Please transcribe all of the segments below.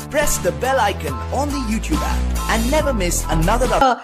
press the bell icon on the YouTube app and never miss another update.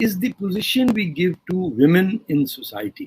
is the position we give to women in society.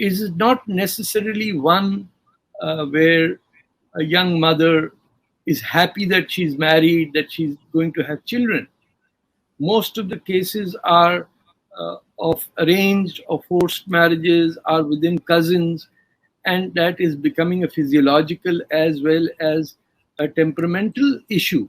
is not necessarily one where a young mother is happy that she's married, that she's going to have children. Most of the cases are of arranged or forced marriages, are within cousins, and that is becoming a physiological as well as a temperamental issue.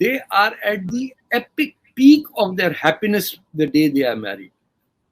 they are at the epic peak of their happiness the day they are married.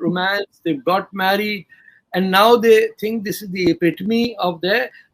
romance, they've got married, and now they think this is the epitome of their,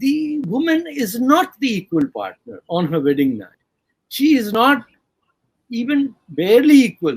the woman is not the equal partner on her wedding night. She is not even barely equal.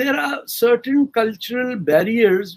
There are certain cultural barriers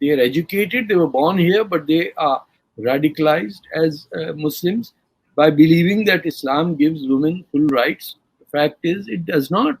they are educated, they were born here, but they are radicalized as Muslims by believing that Islam gives women full rights. The fact is it does not,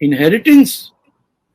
inheritance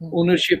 ownership,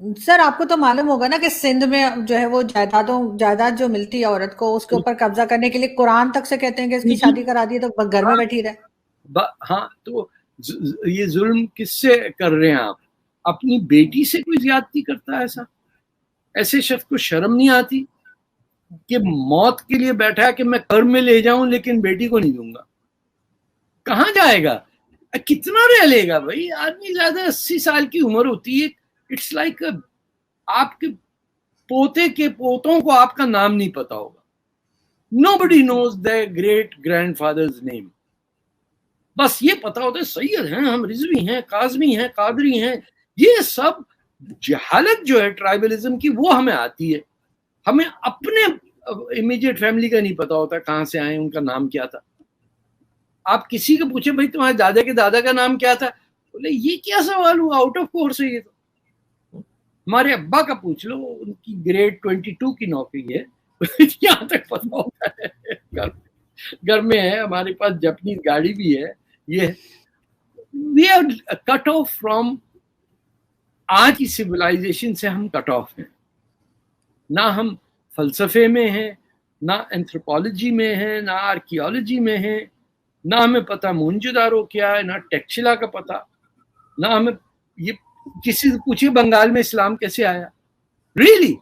سر آپ کو تو معلوم ہوگا نا کہ سندھ میں جو ہے وہ جائیداد جو ملتی ہے عورت کو اس کے اوپر قبضہ کرنے کے لیے قرآن تک سے کہتے ہیں کہ اس کی شادی کرا دی تو گھر میں بیٹھی رہے. ہاں تو یہ ظلم کس سے کر رہے ہیں آپ؟ اپنی بیٹی سے کوئی زیادتی کرتا ہے ایسے شخص کو شرم نہیں آتی کہ موت کے لیے بیٹھا ہے کہ میں گھر میں لے جاؤں لیکن بیٹی کو نہیں دوں گا؟ کہاں جائے گا؟ کتنا رہ لے گا بھائی آدمی؟ زیادہ 80 سال کی عمر ہوتی ہے. اٹس لائک آپ کے پوتے کے پوتوں کو آپ کا نام نہیں پتا ہوگا. Nobody knows their great grandfather's name. بس یہ پتا ہوتا ہے سید ہیں ہم، رضوی ہیں، کاظمی ہیں، قادری ہیں. یہ سب جہالت جو ہے ٹرائبلزم کی وہ ہمیں آتی ہے. ہمیں اپنے امیڈیٹ فیملی کا نہیں پتا ہوتا کہاں سے آئے، ان کا نام کیا تھا. آپ کسی کو پوچھیں بھائی تمہارے دادا کے دادا کا نام کیا تھا، بولے یہ کیا سوال ہوا، آؤٹ آف کورس ہے یہ. تو ہمارے ابا کا پوچھ لو، ان کی گریڈ 22 کی نوکری ہے، یہاں تک پتا ہوتا ہے. گھر میں ہے، ہمارے پاس جاپنیز گاڑی بھی ہے. یہ we are cut off from, آج کی سویلائزیشن سے ہم کٹ آف ہیں. نہ ہم فلسفے میں ہیں، نہ اینتھروپولوجی میں ہیں، نہ آرکیالوجی میں ہیں، نہ ہمیں پتا مونجودارو کیا ہے، نہ ٹیکچلا کا پتا، نہ ہمیں یہ کسی سے پوچھے بنگال میں اسلام کیسے آیا. ریئلی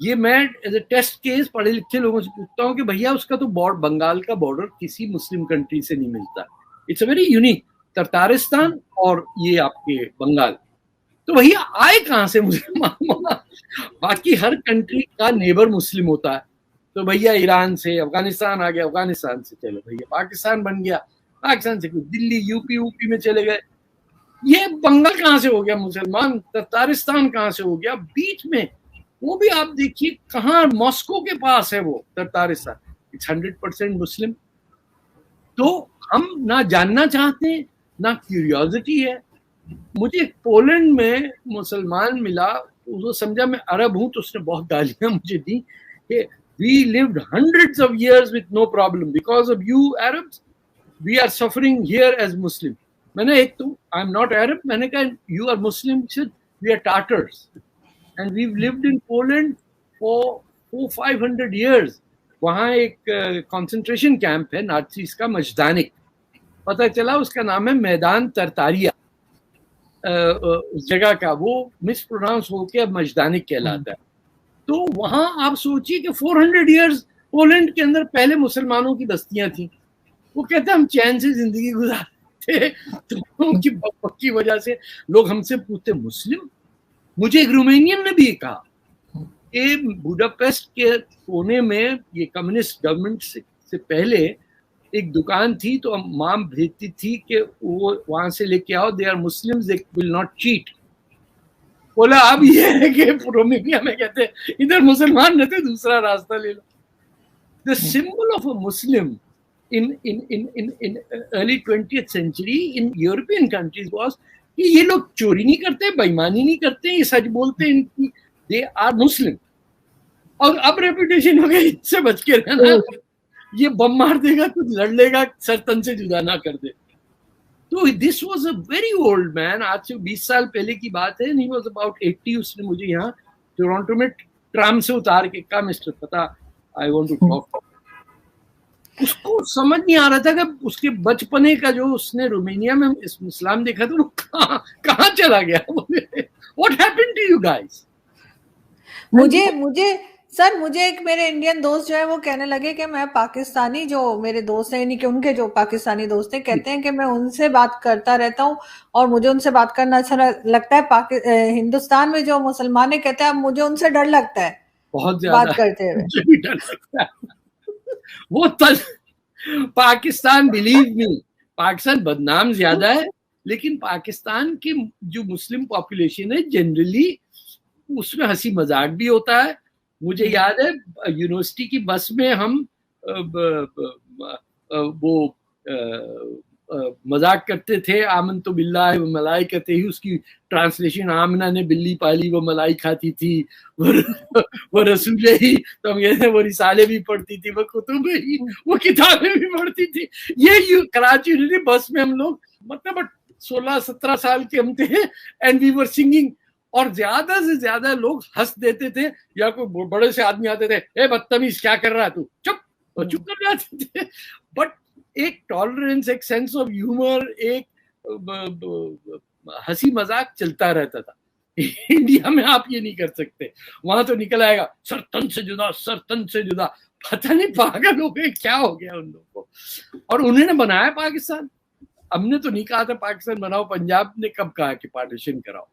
یہ میں ایز اے ٹیسٹ کیس پڑھے لکھے لوگوں سے پوچھتا ہوں کہ بھیا اس کا تو بنگال کا بارڈر کسی مسلم کنٹری سے نہیں ملتا. It's a very unique. Tatarstan اور یہ آپ کے بنگال، تو بھیا آئے کہاں سے مسلمان؟ باقی ہر کنٹری کا نیبر مسلم ہوتا ہے. تو بھیا ایران سے افغانستان آ گیا، افغانستان سے چلو بھیا پاکستان بن گیا، پاکستان سے دلی یو پی میں چلے گئے. یہ بنگال کہاں سے ہو گیا مسلمان؟ ترتارستان کہاں سے ہو گیا؟ بیچ میں وہ بھی آپ دیکھیے کہاں، ماسکو کے پاس ہے وہ ترتارستان. اٹس 100% مسلم. تو ہم نہ جاننا چاہتے ہیں نہ کیوریوزٹی ہے. مجھے پولینڈ میں مسلمان ملا، وہ سمجھا میں عرب ہوں تو اس نے بہت گالیاں مجھے دی کہ we lived hundreds of years with no problem because of you Arabs we are suffering here as Muslim. میں نے ایک تو I am not Arab، میں نے کہا you are Muslim, we are Tatars and we've lived in Poland for 400-500 years. وہاں ایک concentration camp ہے نازیز کا، مجدانک، پتہ چلا اس کا نام ہے میدان ترتاریا اس جگہ کا، وہ مس پروناؤنس ہو کے اب مجدانک کہلاتا ہے. تو وہاں آپ سوچیے کہ 400 ایئرز پولینڈ کے اندر پہلے مسلمانوں کی بستیاں تھیں. وہ کہتے ہیں ہم چین سے زندگی گزارتے، تو ان کی بک کی وجہ سے لوگ ہم سے پوچھتے مسلم. مجھے ایک رومینین نے بھی کہا کہ بوڈاپیسٹ کے کونے میں یہ کمیونسٹ گورنمنٹ سے پہلے ایک دکان تھی، تو ماں بھیجتی تھی کہ وہ وہاں سے لے کے آؤ، they are Muslims they will not cheat. بولا اب یہ ہے کہ رومینیا میں کہتے ہیں ادھر مسلمان رہتے دوسرا راستہ لے لو. The symbol of a Muslim in early 20th century in European countries was کہ یہ لوگ چوری نہیں کرتے، بےایمانی نہیں کرتے، یہ سچ بولتے ہیں، they are Muslim. اور اب ریپوٹیشن ہو گئی اس سے بچ کے رہنا، یہ بم مار دے گا کچھ لڑ لے گا، سر تن سے جدا نہ کر دے. تو this was a very old man, آج سے 20 سال پہلے کی بات ہے. He was about 80. اس نے مجھے یہاں ٹورانٹو میں ٹرام سے اتار کے کہا مسٹر پتا آئی وانٹ ٹو ٹاک. اس کو سمجھ نہیں آ رہا تھا کہ اس کے بچپنے کا جو اس نے رومینیا میں اسلام دیکھا تھا وہ کہاں چلا گیا. What happen to you guys? مجھے ایک میرے انڈین دوست جو ہے وہ کہنے لگے کہ میں پاکستانی جو میرے دوست ہیں، یعنی کہ ان کے جو پاکستانی دوست ہیں، کہتے ہیں کہ میں ان سے بات کرتا رہتا ہوں اور مجھے ان سے بات کرنا اچھا لگتا ہے. ہندوستان میں جو مسلمان کہتے ہیں اب مجھے ان سے ڈر لگتا ہے بہت زیادہ بات کرتے ہوئے. مجھے بھی ڈر لگتا ہے. وہ پاکستان بلیو می، پاکستان بدنام زیادہ ہے، لیکن پاکستان کی جو مسلم پاپولیشن ہے جنرلی اس میں ہنسی مذاق بھی ہوتا ہے. مجھے یاد ہے یونیورسٹی کی بس میں ہم وہ مذاق کرتے تھے آمنت باللہ و ملائکتہ، اس کی ٹرانسلیشن آمنہ نے بلی پالی وہ ملائی کھاتی تھی، وہ رسول ہی، تو ہم کہتے ہیں وہ رسالے بھی پڑھتی تھی، وہ کتب ہی، وہ کتابیں بھی پڑھتی تھی. یہ کراچی یونیورسٹی بس میں ہم لوگ مطلب 16-17 سال کے ہم تھے، اینڈ وی ور سنگنگ اور زیادہ سے زیادہ لوگ ہنس دیتے تھے, یا کوئی بڑے سے آدمی آتے تھے, اے بدتمیز کیا کر رہا ہے تو, چپ کر جاتے تھے. بٹ ایک ٹالرنس, ایک سینس آف ہیومر, ایک ہنسی مذاق چلتا رہتا تھا. انڈیا میں آپ یہ نہیں کر سکتے. وہاں تو نکل آئے گا سر تن سے جدا, سر تن سے جدا. پتہ نہیں پاگل ہو گئے, کیا ہو گیا ان لوگوں کو. اور انہوں نے بنایا پاکستان. ہم نے تو نہیں کہا تھا پاکستان بناؤ, پنجاب نے کب کہا کہ پارٹیشن کراؤ.